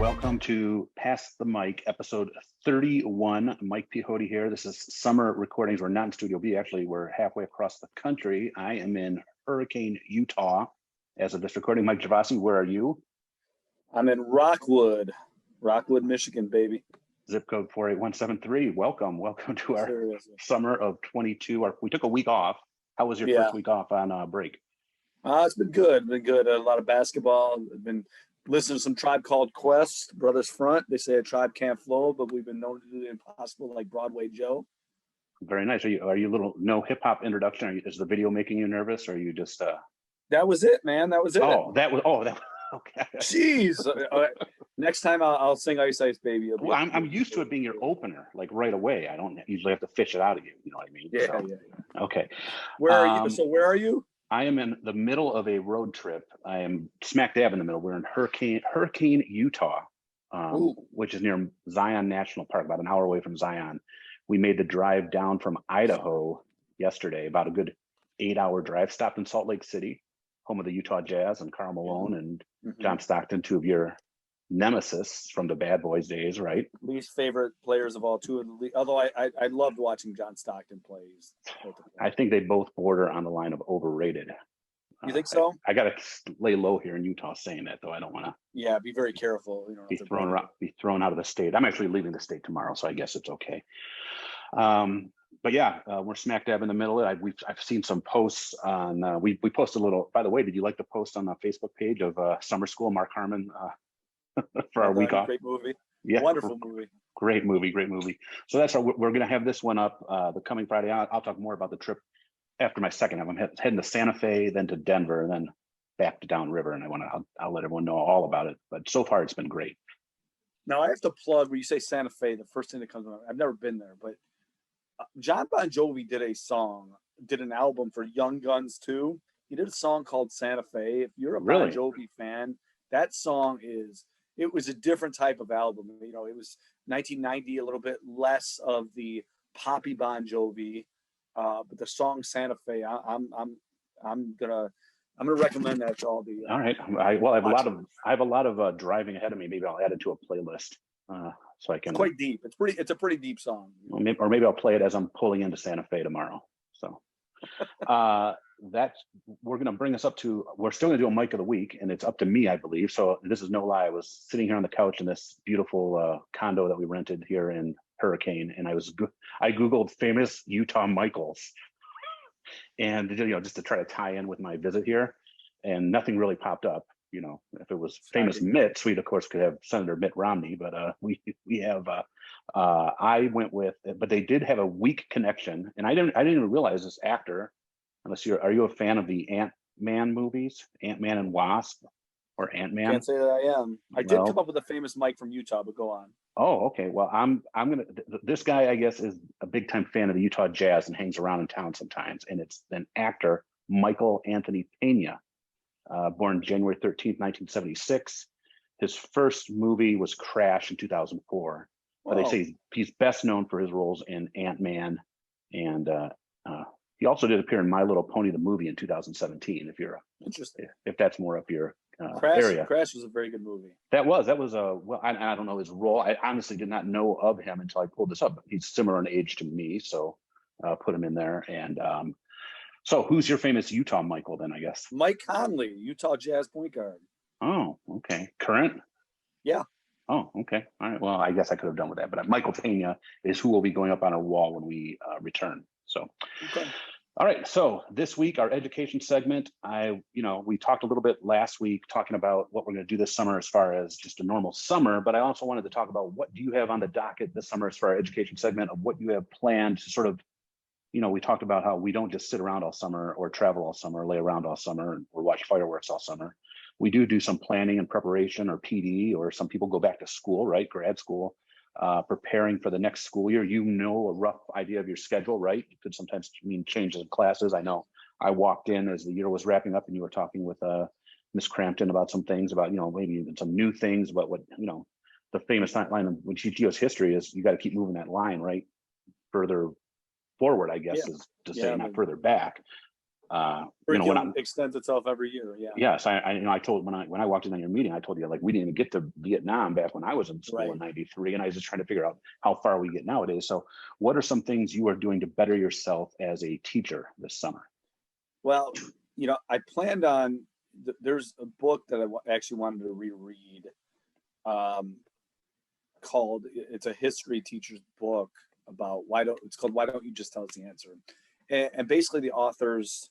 Welcome to Pass the Mic, episode 31. Mike Pehote here. This is summer recordings. We're not in Studio B. Actually, we're halfway across the country. I am in Hurricane, Utah. As of this recording, Mike Javasi, where are you? I'm in Rockwood, Michigan, baby. Zip code 48173. Welcome to our summer of 22. We took a week off. How was your first week off on break? It's been good. A lot of basketball. I've been listening to some Tribe Called Quest, Brothers Front. They say a tribe can't flow, but we've been known to do the impossible, like Broadway Joe. Very nice. Are you a little no hip hop introduction? Is the video making you nervous, or are you just? That was it, man. That was it. That was okay. Jeez. Next time I'll sing Ice Ice Baby. Well, I'm used to it being your opener, like right away. I don't usually have to fish it out of you. You know what I mean? Yeah. Okay. Where are you? So where are you? I am in the middle of a road trip. I am smack dab in the middle. We're in Hurricane, Utah, which is near Zion National Park, about an hour away from Zion. We made the drive down from Idaho yesterday, about a good 8-hour drive. Stopped in Salt Lake City, home of the Utah Jazz and Karl Malone and John Stockton, two of your nemesis from the Bad Boys days, right? Least favorite players of all two of the league. Although I loved watching John Stockton play. I think they both border on the line of overrated. You think so? I got to lay low here in Utah saying that, though. I don't want to. Yeah, be very careful. Be thrown out of the state. I'm actually leaving the state tomorrow, so I guess it's okay. But yeah, we're smack dab in the middle of it. I've seen some posts on. We posted a little. By the way, did you like the post on the Facebook page of Summer School, Mark Harmon? For our week off. Great movie. Yeah. Wonderful movie. Great movie. So that's how we're going to have this one up the coming Friday. I'll talk more about the trip after my second half. I'm heading to Santa Fe, then to Denver, and then back to downriver. And I'll let everyone know all about it. But so far, it's been great. Now, I have to plug, when you say Santa Fe, the first thing that comes to mind, I've never been there, but John Bon Jovi did an album for Young Guns too. He did a song called Santa Fe. If you're a Bon Jovi fan, that song it was a different type of album. You know, it was 1990, a little bit less of the poppy Bon Jovi, but the song Santa Fe, I'm gonna recommend that to all the. All right, I have a lot of driving ahead of me. Maybe I'll add it to a playlist so I can. It's quite deep. It's a pretty deep song. Or maybe I'll play it as I'm pulling into Santa Fe tomorrow. So. We're going to bring us up to, we're still going to do a mic of the week, and it's up to me, I believe. So this is no lie. I was sitting here on the couch in this beautiful condo that we rented here in Hurricane, and I Googled famous Utah Michaels, and just to try to tie in with my visit here, and nothing really popped up. You know, if it was famous Mitts, we of course could have Senator Mitt Romney, but we have. I went with, but they did have a weak connection, and I didn't even realize this actor. Are you a fan of the Ant-Man movies, Ant-Man and Wasp, or Ant-Man? Can't say that I am. I did come up with a famous Mike from Utah, but go on. Oh, okay. Well, this guy, I guess, is a big time fan of the Utah Jazz and hangs around in town sometimes. And it's an actor, Michael Anthony Pena, born January 13th, 1976. His first movie was Crash in 2004. But they say he's best known for his roles in Ant-Man, and he also did appear in My Little Pony the movie in 2017. If that's more up your area. Crash was a very good movie. That was I don't know his role. I honestly did not know of him until I pulled this up. He's similar in age to me, so put him in there. And so who's your famous Utah Michael then? I guess Mike Conley, Utah Jazz point guard. Oh, okay. Current? Yeah. Oh, okay. All right. Well, I guess I could have done with that, but Michael Pena is who will be going up on our wall when we return. So, okay. All right. So this week, our education segment, we talked a little bit last week talking about what we're going to do this summer as far as just a normal summer, but I also wanted to talk about what do you have on the docket this summer as far as our education segment of what you have planned to sort of, we talked about how we don't just sit around all summer or travel all summer, lay around all summer or watch fireworks all summer. We do some planning and preparation or PD, or some people go back to school, right? Grad school, preparing for the next school year. A rough idea of your schedule, right? It could sometimes mean changes in classes. I know I walked in as the year was wrapping up and you were talking with Miss Crampton about some things about, maybe even some new things about what, the famous line when she geos history is you got to keep moving that line, right? Further forward, I guess, is to say not further back. Curriculum extends itself every year. Yeah. Yes, I told when I walked in on your meeting, I told you like we didn't even get to Vietnam back when I was in school in '93, and I was just trying to figure out how far we get nowadays. So, what are some things you are doing to better yourself as a teacher this summer? Well, I planned on. There's a book that I actually wanted to reread, called. It's a history teacher's book about it's called Why Don't You Just Tell Us the Answer, and basically the author's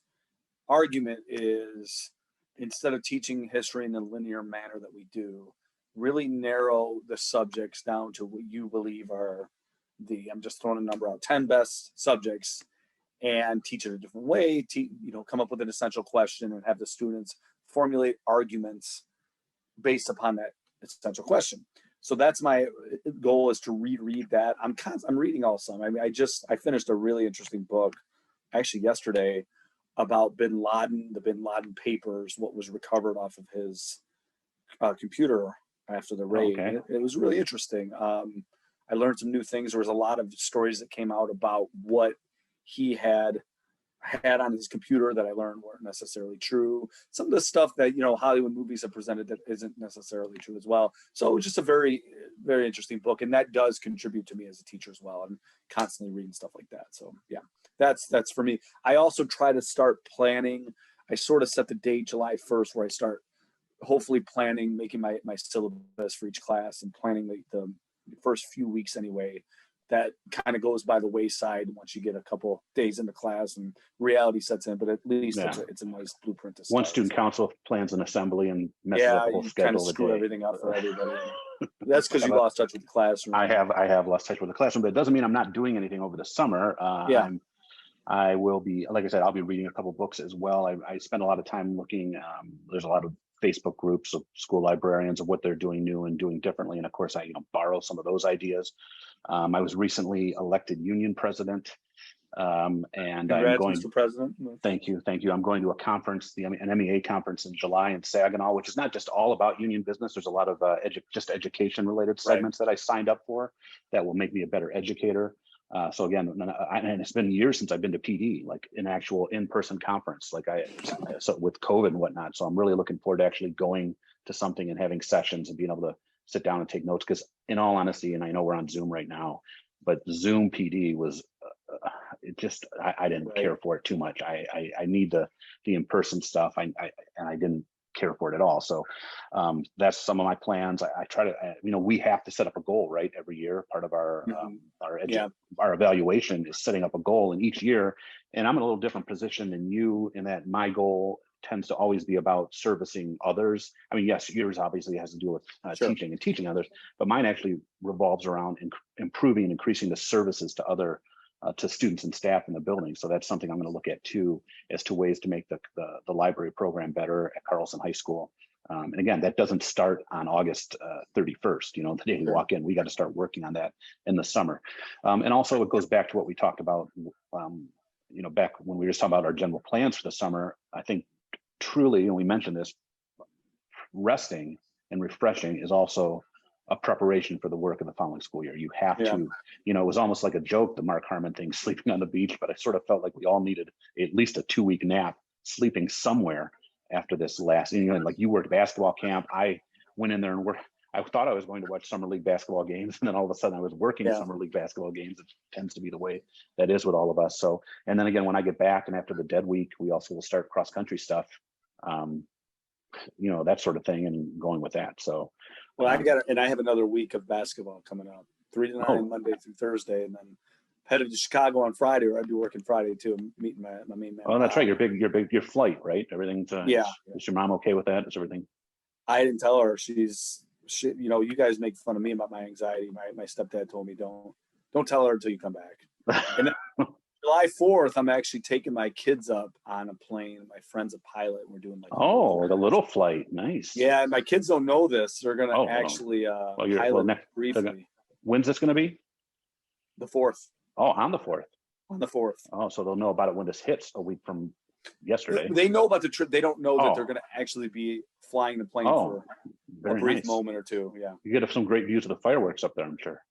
argument is, instead of teaching history in the linear manner that we do, really narrow the subjects down to what you believe are I'm just throwing a number out, 10 best subjects, and teach it a different way, come up with an essential question and have the students formulate arguments based upon that essential question. So that's my goal, is to reread that. I'm reading all some. I mean, I finished a really interesting book actually yesterday about Bin Laden, the Bin Laden papers, what was recovered off of his computer after the raid. Okay. It was really interesting. I learned some new things. There was a lot of stories that came out about what he had on his computer that I learned weren't necessarily true. Some of the stuff that Hollywood movies have presented that isn't necessarily true as well. So it was just a very, very interesting book, and that does contribute to me as a teacher as well. I'm constantly reading stuff like that. So yeah, that's for me. I also try to start planning. I sort of set the date July 1st where I start hopefully planning, making my syllabus for each class and planning the first few weeks anyway. That kind of goes by the wayside once you get a couple days into class and reality sets in, but at least it's a nice blueprint to start. One student council plans an assembly and messes up the whole schedule. Kind of screw everything up for everybody. That's because you lost touch with the classroom. I have lost touch with the classroom, but it doesn't mean I'm not doing anything over the summer. I will be, like I said, I'll be reading a couple books as well. I spend a lot of time looking. There's a lot of Facebook groups of school librarians of what they're doing new and doing differently, and of course, I borrow some of those ideas. I was recently elected union president, and I'm going. Mr. President. Thank you. I'm going to a conference, an MEA conference in July in Saginaw, which is not just all about union business. There's a lot of just education related segments that I signed up for that will make me a better educator. So again, and it's been years since I've been to PD, like an actual in-person conference, so with COVID and whatnot. So I'm really looking forward to actually going to something and having sessions and being able to sit down and take notes. Because in all honesty, and I know we're on Zoom right now, but Zoom PD was, I didn't care for it too much. I need the in-person stuff. And I didn't care for it at all. So that's some of my plans. I try to, we have to set up a goal, right? Every year, part of our evaluation is setting up a goal in each year. And I'm in a little different position than you in that my goal tends to always be about servicing others. I mean, yes, yours obviously has to do with teaching others, but mine actually revolves around improving and increasing the services to other to students and staff in the building. So that's something I'm going to look at too, as to ways to make the library program better at Carlson High School. And again, that doesn't start on August 31st, the day we walk in. We got to start working on that in the summer. And also it goes back to what we talked about, back when we were talking about our general plans for the summer. I think truly, and we mentioned this, resting and refreshing is also a preparation for the work of the following school year. You have to, it was almost like a joke, the Mark Harmon thing, sleeping on the beach, but I sort of felt like we all needed at least a 2-week nap, sleeping somewhere after this last, like you worked basketball camp. I went in there and I thought I was going to watch summer league basketball games, and then all of a sudden I was working summer league basketball games. It tends to be the way that is with all of us. So, and then again, when I get back and after the dead week, we also will start cross country stuff, that sort of thing, and going with that. So, well, I have another week of basketball coming up, 3 to 9, Monday through Thursday, and then headed to Chicago on Friday, or I'd be working Friday too. I'm meeting my main man. Oh, that's right. Your flight, right? Everything's Is your mom okay with that? Is everything? I didn't tell her. You guys make fun of me about my anxiety. My stepdad told me don't tell her until you come back. And then July 4th, I'm actually taking my kids up on a plane. My friend's a pilot. And we're doing the little flight. Nice. Yeah, my kids don't know this. They're gonna pilot briefly. When's this gonna be? The 4th. Oh, on the 4th. On the 4th. Oh, so they'll know about it when this hits a week from yesterday. They know about the trip. They don't know that they're going to actually be flying the plane for a brief moment or two. Yeah. You get some great views of the fireworks up there, I'm sure.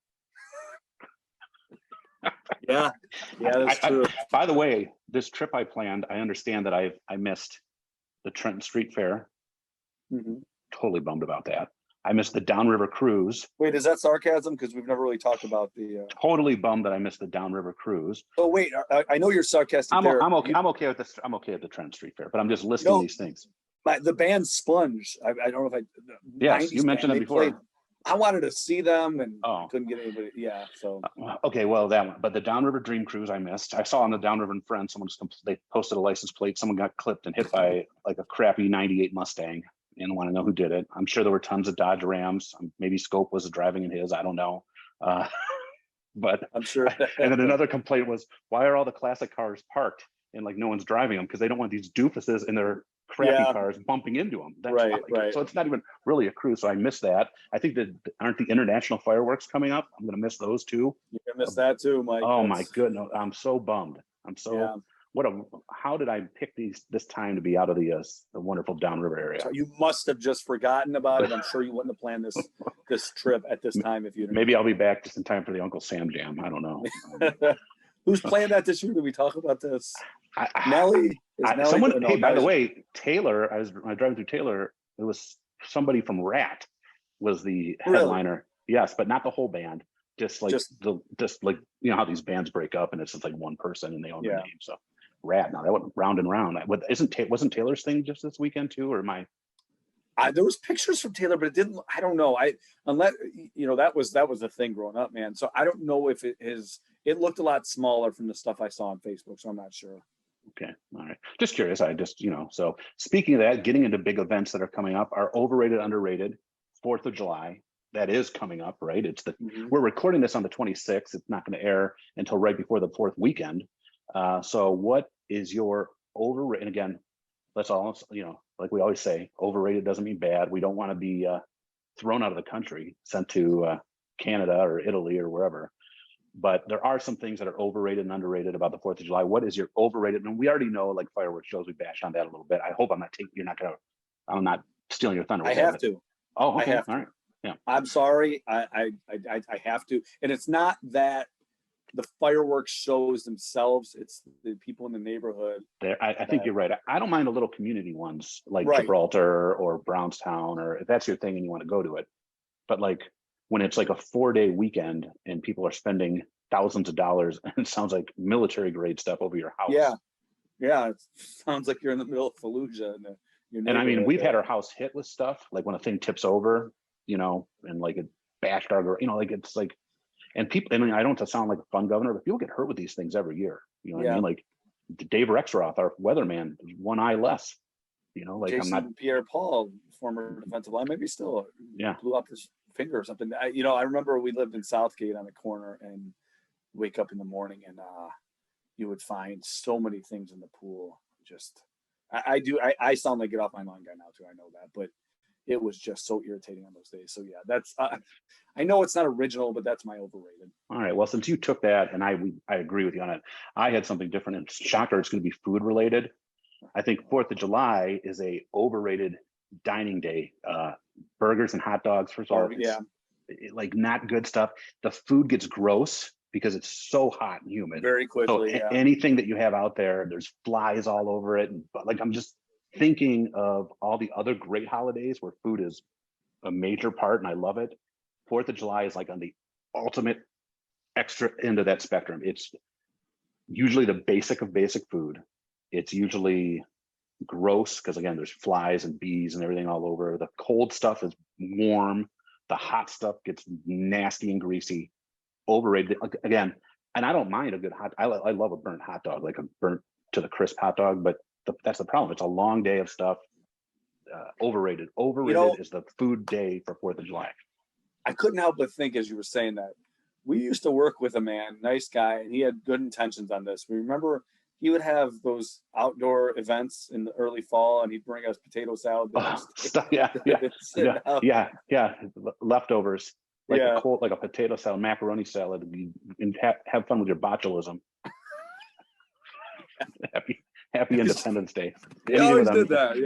Yeah, that's true. By the way, this trip I planned, I understand that I missed the Trenton Street Fair. Mm-hmm. Totally bummed about that. I missed the Downriver Cruise. Wait, is that sarcasm? Because we've never really talked about the. Totally bummed that I missed the Downriver Cruise. Oh wait, I know you're sarcastic. I'm okay. I'm okay with this. I'm okay at the Trenton Street Fair, but I'm just listing these things. The band Sponge. I don't know if I. Yes, you mentioned them before. I wanted to see them and couldn't get anybody. Yeah, so. Okay, well that one, but the Downriver Dream Cruise I missed. I saw on the Downriver and Friends, they posted a license plate. Someone got clipped and hit by like a crappy '98 Mustang. And want to know who did it. I'm sure there were tons of Dodge Rams. Maybe Scope was driving in his. I don't know. But I'm sure. And then another complaint was, why are all the classic cars parked and like no one's driving them? Because they don't want these doofuses in their crappy cars bumping into them. That's right. So it's not even really a cruise. So I missed that. I think that aren't the international fireworks coming up? I'm going to miss those too. You're going to miss that too, Mike. Oh my goodness. I'm so bummed. How did I pick this time to be out of the wonderful Downriver area? So you must have just forgotten about it. I'm sure you wouldn't have planned this trip at this time if you. Maybe I'll be back just in time for the Uncle Sam Jam. I don't know. Who's playing that this year? Did we talk about this? Nelly. Hey, by the way, Taylor. I was driving through Taylor. It was somebody from Rat was the headliner. Really? Yes, but not the whole band. Just like you know how these bands break up and it's just like one person and they own the name. So. Rat. Now that went round and round. Wasn't Taylor's thing just this weekend too, or am I? There was pictures from Taylor, but it didn't. I don't know. Unless that was the thing growing up, man. So I don't know if it is. It looked a lot smaller from the stuff I saw on Facebook, so I'm not sure. Okay, all right. Just curious. So speaking of that, getting into big events that are coming up, are overrated, underrated. 4th of July. That is coming up, right? We're recording this on the 26th. It's not going to air until right before the 4th weekend. So what is your overrated? And again, let's all, like we always say, overrated doesn't mean bad. We don't want to be thrown out of the country, sent to Canada or Italy or wherever. But there are some things that are overrated and underrated about the 4th of July. What is your overrated? And we already know, like fireworks shows, we bashed on that a little bit. I hope I'm not stealing your thunder. I have to. Oh, okay. I have to. All right. Yeah. I'm sorry. I have to. And it's not that the fireworks shows themselves, it's the people in the neighborhood. I think you're right. I don't mind the little community ones like Gibraltar or Brownstown, or if that's your thing and you want to go to it. But like when it's like a 4-day weekend and people are spending thousands of dollars and it sounds like military grade stuff over your house. Yeah. It sounds like you're in the middle of Fallujah. And I mean, we've had our house hit with stuff like when a thing tips over, and like it bashed our, like it's like. And people, I mean, I don't want to sound like a fun governor, but people get hurt with these things every year. You know what I mean? Like Dave Rexroth, our weatherman, one eye less. Like Jason I'm not. Pierre-Paul, former defensive line, maybe still blew up his finger or something. I remember we lived in Southgate on the corner and wake up in the morning and you would find so many things in the pool. Just, I sound like get off my lawn guy now too. I know that, but it was just so irritating on those days. So yeah, that's I know it's not original, but that's my overrated. All right. Well, since you took that, and I agree with you on it, I had something different. And shocker, it's going to be food related. I think 4th of July is a overrated dining day. Burgers and hot dogs, first of all, like not good stuff. The food gets gross because it's so hot and humid very quickly. So anything that you have out there, there's flies all over it. But like I'm just thinking of all the other great holidays where food is a major part and I love it. 4th of July is like on the ultimate extra end of that spectrum. It's usually the basic of basic food. It's usually gross because again, there's flies and bees and everything all over. The cold stuff is warm. The hot stuff gets nasty and greasy. Overrated again. And I don't mind a good I love a burnt hot dog, like a burnt to the crisp hot dog, but that's the problem. It's a long day of stuff. Overrated. Overrated is the food day for 4th of July. I couldn't help but think as you were saying that. We used to work with a man, nice guy, and he had good intentions on this. We remember he would have those outdoor events in the early fall, and he'd bring us potato salad. Leftovers, like a potato salad, macaroni salad, and have fun with your botulism. Happy Independence Day. He always did that.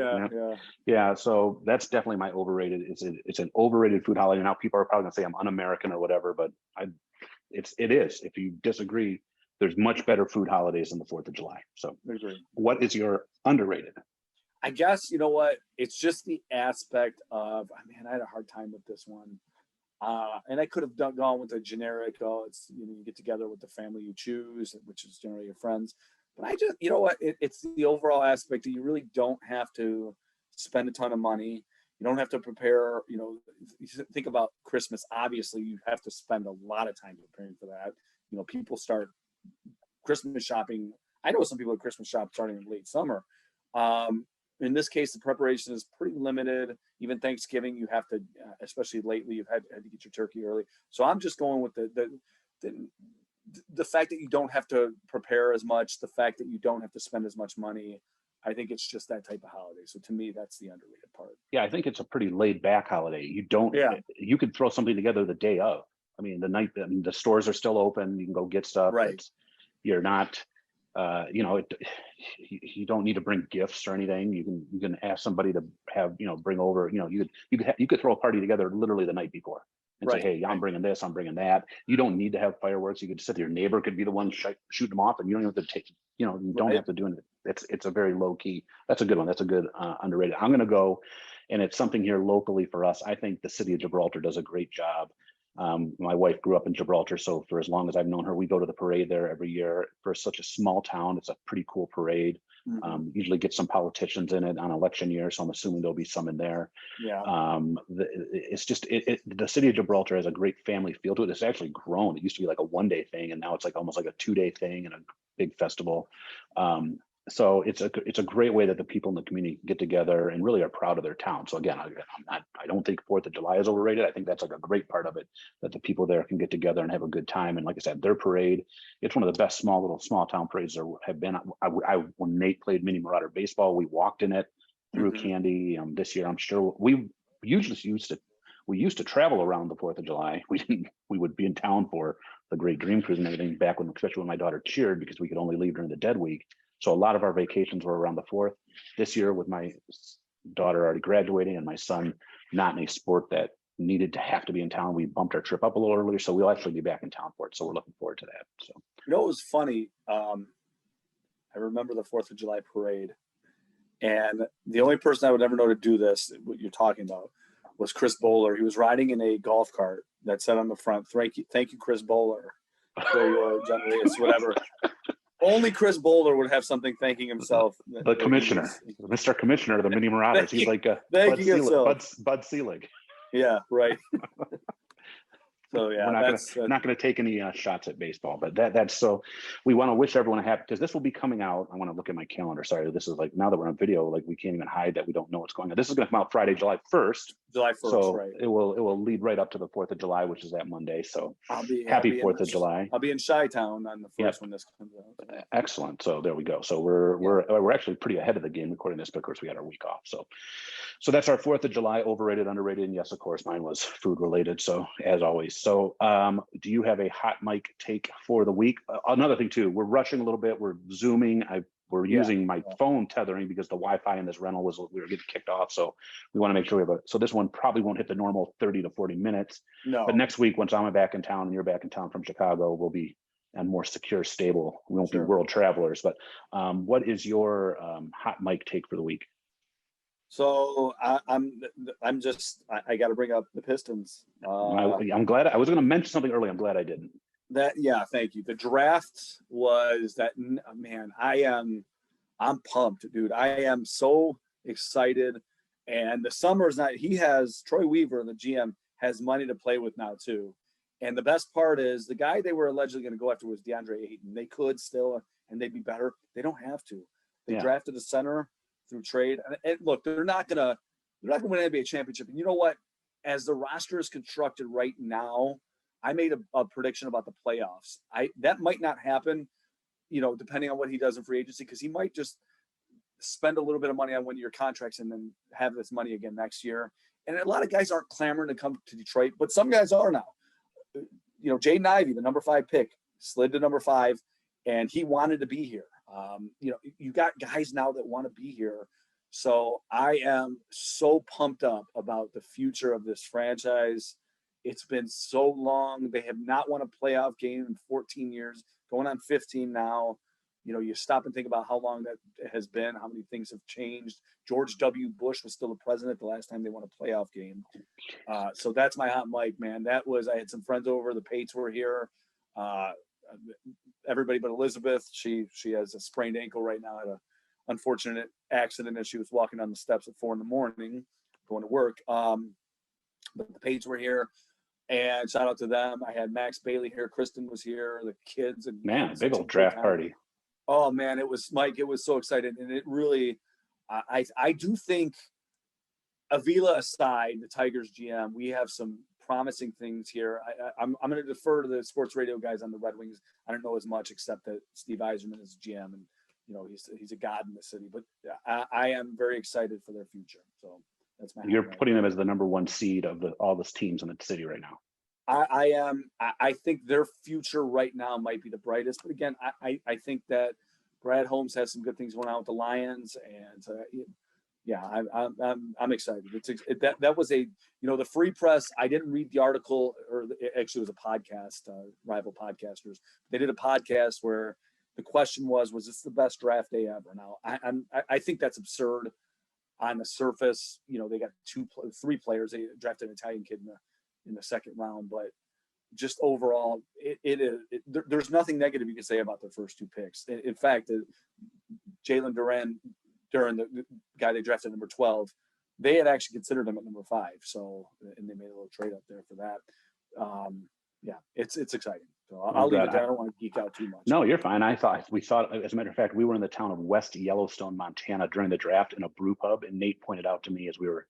Yeah. So that's definitely my overrated. It's an overrated food holiday. Now people are probably gonna say I'm un-American or whatever, but it is. If you disagree, there's much better food holidays than the 4th of July. So I agree. what is your underrated? I guess, you know what? It's just the aspect of, man, I had a hard time with this one. And I could have gone with a generic, it's, you get together with the family you choose, which is generally your friends. But I just, you know what? It's the overall aspect that you really don't have to spend a ton of money. You don't have to prepare, you think about Christmas, obviously you have to spend a lot of time preparing for that. People start Christmas shopping. I know some people at Christmas shop starting in late summer. In this case, the preparation is pretty limited. Even Thanksgiving, you have to, especially lately, you've had to get your turkey early. So I'm just going with the fact that you don't have to prepare as much, the fact that you don't have to spend as much money. I think it's just that type of holiday. So to me, that's the underrated part. Yeah, I think it's a pretty laid back holiday. You could throw something together the day of. I mean, the stores are still open. You can go get stuff. Right. You're not, you don't need to bring gifts or anything. You can ask somebody to have, bring over, you could throw a party together literally the night before and say, hey, I'm bringing this, I'm bringing that. You don't need to have fireworks. You could sit there. Your neighbor could be the one shooting them off, and you don't have to take, you don't have to do anything. It's a very low key. That's a good one. That's a good underrated. I'm going to go, and it's something here locally for us. I think the city of Gibraltar does a great job. My wife grew up in Gibraltar, so for as long as I've known her, we go to the parade there every year. For such a small town, it's a pretty cool parade. Mm-hmm. Usually get some politicians in it on election year, so I'm assuming there'll be some in there. Yeah. It's just the city of Gibraltar has a great family feel to it. It's actually grown. It used to be like a one-day thing, and now it's like almost like a two-day thing and a big festival. So it's a great way that the people in the community get together and really are proud of their town. So again, I don't think 4th of July is overrated. I think that's like a great part of it, that the people there can get together and have a good time. And like I said, their parade, it's one of the best small town parades there have been. When Nate played Mini Marauder baseball, we walked in it, threw candy. This year, I'm sure we used to travel around the 4th of July. We would be in town for the Great Dream Cruise and everything back when, especially when my daughter cheered, because we could only leave during the dead week. So a lot of our vacations were around the 4th. This year, with my daughter already graduating and my son not in a sport that needed to have to be in town, we bumped our trip up a little earlier. So we'll actually be back in town for it. So we're looking forward to that. So it was funny. I remember the 4th of July parade, and the only person I would ever know to do this, what you're talking about, was Chris Bowler. He was riding in a golf cart that said on the front, "Thank you, Chris Bowler, for your generous whatever." Only Chris Bowler would have something thanking himself. The commissioner, Mr. Commissioner of the Mini Marauders. He's like Bud Selig. Yeah, right. So yeah, we're not going to take any shots at baseball, but that's so. We want to wish everyone a happy, because this will be coming out. I want to look at my calendar. Sorry, this is like, now that we're on video, like we can't even hide that we don't know what's going on. This is going to come out Friday, July 1st. So right. It will lead right up to the 4th of July, which is that Monday. So happy 4th of July. I'll be in Chi-Town on the first when this comes out. Excellent. So there we go. So we're actually pretty ahead of the game recording this, because we had our week off. So that's our 4th of July, overrated, underrated, and yes, of course, mine was food related. So as always. So do you have a hot mic take for the week? Another thing too, we're rushing a little bit. We're Zooming. We're using my phone tethering because the Wi-Fi in this rental we were getting kicked off. So we want to make sure we have so this one probably won't hit the normal 30 to 40 minutes. No. But next week, once I'm back in town and you're back in town from Chicago, we'll be and more secure, stable. We won't be world travelers. But what is your hot mic take for the week? So I'm I got to bring up the Pistons. I'm glad I was going to mention something earlier. I'm glad I didn't. Thank you. The draft was that, man. I'm pumped, dude. I am so excited. And the summer's not. He has Troy Weaver, the GM, has money to play with now too. And the best part is the guy they were allegedly going to go after was DeAndre Ayton. They could still, and they'd be better. They don't have to. They drafted a center through trade. And look, they're not gonna win an NBA championship. And you know what? As the roster is constructed right now, I made a prediction about the playoffs. That might not happen, depending on what he does in free agency, because he might just spend a little bit of money on one-year contracts and then have this money again next year. And a lot of guys aren't clamoring to come to Detroit, but some guys are now. Jaden Ivey, the number 5 pick, slid to number 5, and he wanted to be here. You got guys now that want to be here. So I am so pumped up about the future of this franchise. It's been so long. They have not won a playoff game in 14 years, going on 15 now. You know, you stop and think about how long that has been, how many things have changed. George W. Bush was still the president the last time they won a playoff game. So that's my hot mic, man. That was, I had some friends over. The Pates were here. Everybody but Elizabeth. She has a sprained ankle right now at a unfortunate accident as she was walking down the steps at 4 a.m. going to work. But the Pates were here, and shout out to them. I had Max Bailey here. Kristen was here. The kids and man, big old draft party. Oh man, it was Mike. It was so exciting, and it really. I do think, Avila aside, the Tigers GM, we have some promising things here. I'm going to defer to the sports radio guys on the Red Wings. I don't know as much except that Steve Yzerman is GM, and you know he's a god in the city. But I am very excited for their future. So that's my. You're putting them as the number 1 seed of all the teams in the city right now. I am. I think their future right now might be the brightest. But again, I think that Brad Holmes has some good things going on with the Lions, and yeah, I'm excited. That was the Free Press. I didn't read the article, or actually it was a podcast, Rival Podcasters. They did a podcast where the question was this the best draft day ever? Now I think that's absurd on the surface. You know, they got 3 players. They drafted an Italian kid in the second round, but just overall, there's nothing negative you can say about their first 2 picks. In fact, Jalen Duran, the guy they drafted number 12, they had actually considered him at number 5. So, and they made a little trade up there for that. Yeah, it's exciting. So I'll leave it there. I don't want to geek out too much. No, you're fine. We thought, as a matter of fact, we were in the town of West Yellowstone, Montana during the draft in a brew pub, and Nate pointed out to me as we were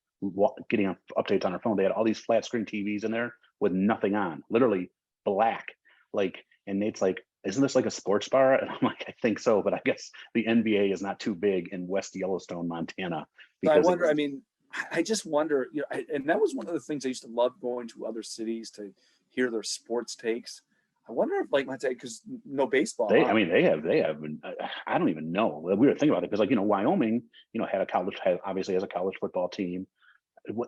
getting updates on our phone, they had all these flat screen TVs in there with nothing on, literally black. And Nate's like, isn't this like a sports bar? And I'm like, I think so, but I guess the NBA is not too big in West Yellowstone, Montana. So I wonder, I just wonder, and that was one of the things I used to love, going to other cities to hear their sports takes. I wonder if, because no baseball. They have. I don't even know. We were thinking about it because, Wyoming, obviously has a college football team.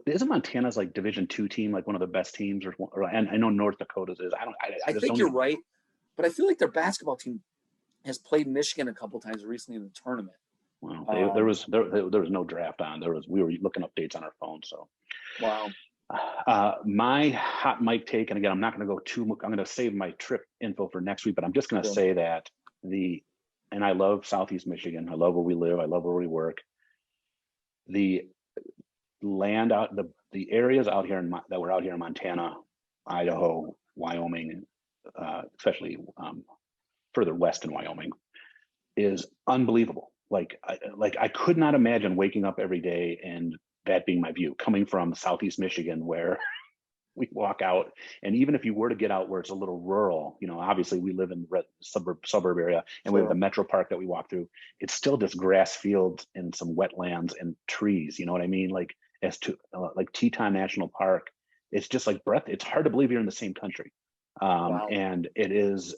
Isn't Montana's Division II team one of the best teams, and I know North Dakota's is. I think you're right, but I feel like their basketball team has played Michigan a couple times recently in the tournament. Well, there was no draft on. We were looking up dates on our phone. So, wow. My hot mic take, and again, I'm not going to go too much. I'm going to save my trip info for next week, but I'm just going to say that and I love Southeast Michigan. I love where we live. I love where we work. The land out, the areas out here that were out here in Montana, Idaho, Wyoming, especially further west in Wyoming, is unbelievable. I could not imagine waking up every day and that being my view, coming from Southeast Michigan, where we walk out, and even if you were to get out where it's a little rural, obviously we live in the suburb area, and we have the metro park that we walk through. It's still just grass fields and some wetlands and trees. You know what I mean? As to Teton National Park, it's just breath. It's hard to believe you're in the same country. Wow. And it is.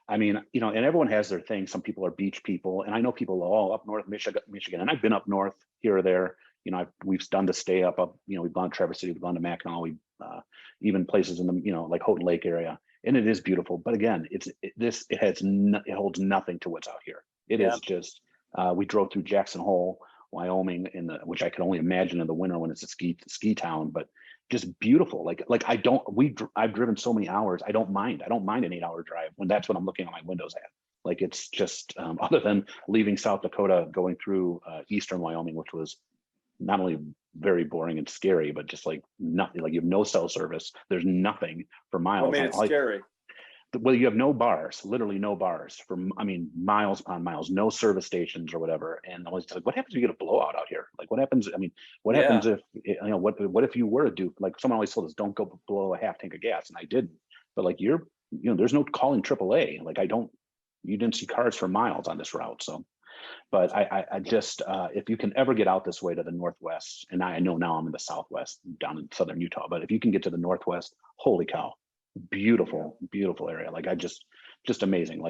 And everyone has their thing. Some people are beach people, and I know people all up north, Michigan, and I've been up north here or there. We've done to stay up. We've gone to Traverse City, we've gone to Mackinac, even places in the Houghton Lake area, and it is beautiful. But again, it holds nothing to what's out here. It is just. We drove through Jackson Hole, Wyoming, which I can only imagine in the winter when it's a ski town, but just beautiful. I've driven so many hours. I don't mind an 8-hour drive when that's what I'm looking at my windows at. It's just other than leaving South Dakota, going through eastern Wyoming, which was not only very boring and scary, but just nothing. You have no cell service. There's nothing for miles. It's scary. Well, you have no bars, literally no bars for, miles upon miles, no service stations or whatever. And I was just what happens if you get a blowout out here? What happens? What happens if, what if you were to do, someone always told us, don't go below a half tank of gas. And I didn't, but there's no calling AAA. You didn't see cars for miles on this route. So, but I just, if you can ever get out this way to the Northwest, and I know now I'm in the Southwest down in Southern Utah, but if you can get to the Northwest, holy cow. Beautiful area. Just amazing.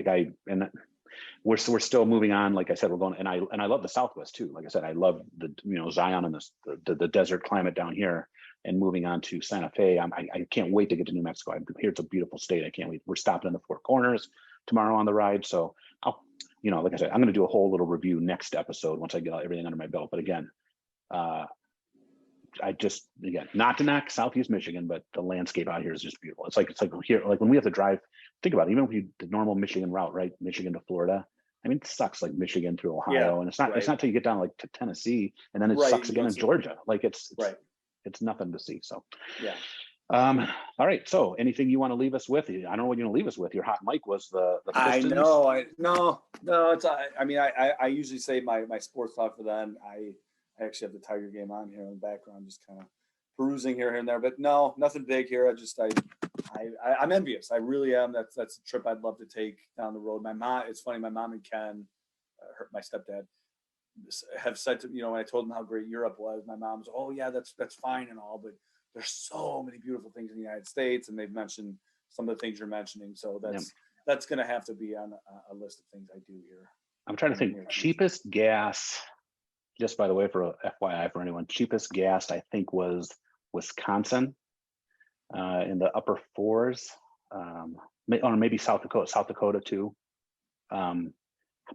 we're still moving on. Like I said, we're going, and I love the Southwest too. Like I said, I love the Zion and the desert climate down here, and moving on to Santa Fe. I can't wait to get to New Mexico. I hear it's a beautiful state. I can't wait. We're stopping in the Four Corners tomorrow on the ride. So I'll, like I said, I'm going to do a whole little review next episode once I get everything under my belt. But again, not to knock Southeast Michigan, but the landscape out here is just beautiful. It's like here, like when we have to drive, think about it, even if we the normal Michigan route, right? Michigan to Florida. I mean, it sucks like Michigan through Ohio, and it's not till you get down like to Tennessee, and then it sucks again in Georgia. Like it's nothing to see. So yeah. All right. So anything you want to leave us with? I don't know what you're going to leave us with. Your hot mic was the Pistons. No. It's I mean, I usually say my sports talk for them. I actually have the Tiger game on here in the background, just kind of perusing here and there, but no, nothing big here. I'm envious. I really am. That's a trip I'd love to take down the road. It's funny. My mom and Ken, my stepdad, have said to when I told them how great Europe was, my mom's, oh yeah, that's fine and all, but there's so many beautiful things in the United States, and they've mentioned some of the things you're mentioning. So that's going to have to be on a list of things I do here. I'm trying to think. Cheapest gas. Just by the way, for a FYI for anyone, cheapest gas I think was Wisconsin in the upper fours, or maybe South Dakota too.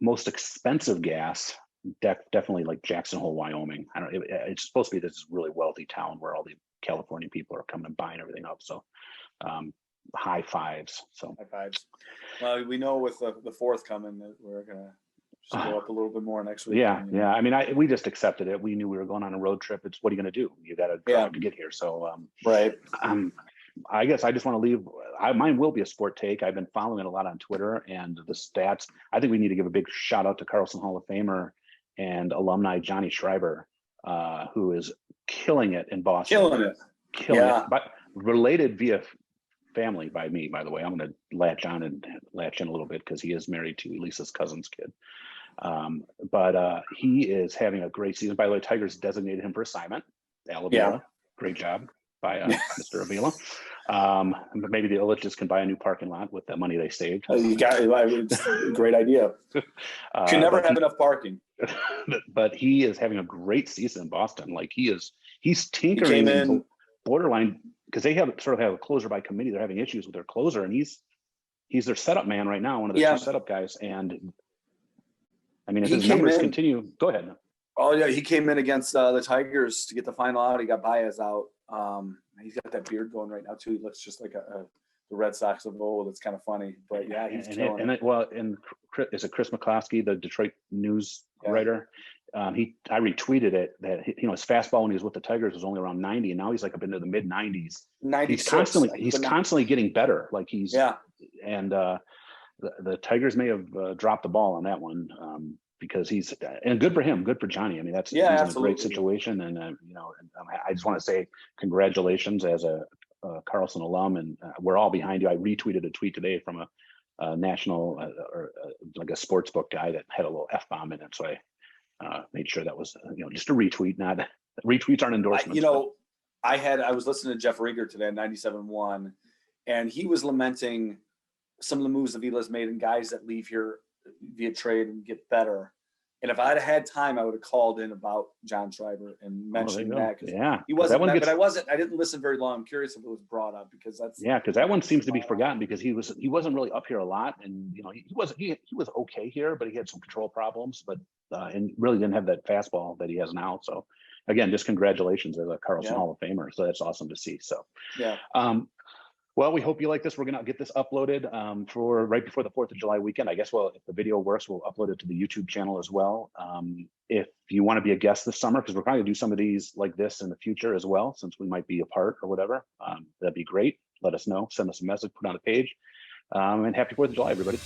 Most expensive gas, definitely like Jackson Hole, Wyoming. It's supposed to be this really wealthy town where all the California people are coming and buying everything up. So high fives. High fives. Well, we know with the fourth coming that we're gonna just go up a little bit more next week. Yeah. I mean, we just accepted it. We knew we were going on a road trip. It's what are you going to do? You got to drive to get here. So, right. I guess I just want to leave. Mine will be a sport take. I've been following it a lot on Twitter and the stats. I think we need to give a big shout out to Carlson Hall of Famer and alumni Johnny Schreiber, who is killing it in Boston. Killing it. But related via family by me, by the way. I'm going to latch in a little bit because he is married to Lisa's cousin's kid. But he is having a great season. By the way, Tigers designated him for assignment. Alabama, great job by Mr. Avila. But maybe the Ilitches can buy a new parking lot with the money they saved. You got it. It's a great idea. Can never have enough parking. But he is having a great season in Boston. Like he's tinkering in borderline because they have a closer by committee. They're having issues with their closer, and he's their setup man right now, one of the two setup guys. And I mean, if his numbers continue, go ahead. Oh yeah, he came in against the Tigers to get the final out. He got Baez out. He's got that beard going right now too. He looks just like the Red Sox of old. It's kind of funny, but yeah, he's killing it. And is it Chris McCloskey, the Detroit News writer? I retweeted it that his fastball when he was with the Tigers was only around 90, and now he's like up into the mid 90s. He's constantly getting better. Like and the Tigers may have dropped the ball on that one because and good for him, good for Johnny. I mean, he's in a great situation, and I just want to say congratulations as a Carlson alum, and we're all behind you. I retweeted a tweet today from a national or like a sports book guy that had a little F-bomb in it, so I made sure that was just a retweet. Not retweets aren't endorsements. I was listening to Jeff Rieger today on 97.1, and he was lamenting some of the moves that Vila's made and guys that leave here via trade and get better. And if I'd had time, I would have called in about John Schreiber and mentioned that. He wasn't, I didn't listen very long. I'm curious if it was brought up because because that one seems to be forgotten because he wasn't really up here a lot, and he was okay here, but he had some control problems, but and really didn't have that fastball that he has now. So again, just congratulations as a Carlson Hall of Famer. So that's awesome to see. So well, we hope you like this. We're going to get this uploaded for right before the 4th of July weekend. I guess, if the video works, we'll upload it to the YouTube channel as well. If you want to be a guest this summer, because we're probably going to do some of these like this in the future as well, since we might be apart or whatever, that'd be great. Let us know. Send us a message, put on a page. And happy 4th of July, everybody.